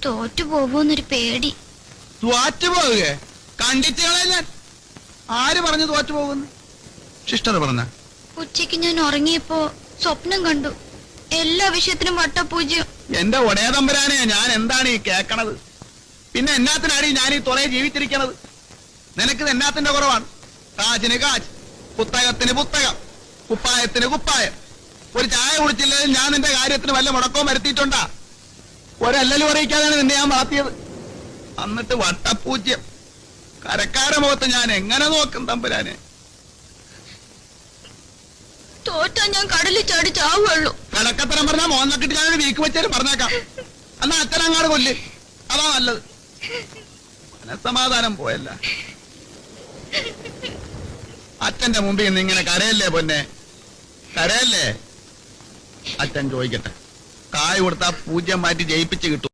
തോറ്റു പോവോന്നൊരു പേടി. തോറ്റു പോവുക കണ്ടിട്ട് ഞാൻ ആര് പറഞ്ഞു തോറ്റു പോകുന്നു? സിസ്റ്റർ പറഞ്ഞ. ഉച്ചയ്ക്ക് ഞാൻ ഉറങ്ങിയപ്പോ സ്വപ്നം കണ്ടു. എല്ലാ വിഷയത്തിനും വട്ടപൂജ്യം. എന്റെ ഒടേ തമ്പുരാനെ, ഞാൻ എന്താണ് ഈ കേക്കണത്? പിന്നെ എന്നാത്തിനാണ് ഞാൻ ഈ തുറയെ ജീവിച്ചിരിക്കണത്? നിനക്കിത് എന്നാത്തിന്റെ കുറവാണ്? കാച്ചിന് കാച്ച്, പുസ്തകത്തിന് പുസ്തകം, കുപ്പായത്തിന് കുപ്പായം. ഒരു ചായ കുടിച്ചില്ലെങ്കിൽ ഞാൻ നിന്റെ കാര്യത്തിന് വല്ല മുടക്കവും വരുത്തിയിട്ടുണ്ടാ? ഒരല്ലലും അറിയിക്കാതെയാണ് നിന്നെ ഞാൻ വളർത്തിയത്. എന്നിട്ട് വട്ടപൂജ്യം. കരക്കാര മുഖത്ത് ഞാൻ എങ്ങനെ നോക്കും തമ്പുരാനെ? തോറ്റാ ഞാൻ കടലിൽ ചാടി ചാവുള്ളൂ. കടക്കത്തരം പറഞ്ഞാൽ മോന്നക്കിട്ട് ഞാനൊരു വീക്ക് വെച്ചാലും പറഞ്ഞേക്കാം. എന്നാ അച്ഛനങ്ങാട് കൊല്ല്, അതാ നല്ലത്. മനസ്സമാധാനം പോയല്ല. അച്ഛന്റെ മുമ്പിൽ നിന്ന് ഇങ്ങനെ കരയല്ലേ പൊന്നെ, കരയല്ലേ. അച്ഛൻ ചോദിക്കട്ടെ, കായ് കൊടുത്താ പൂജ്യം മാറ്റി ജയിപ്പിച്ച് കിട്ടും.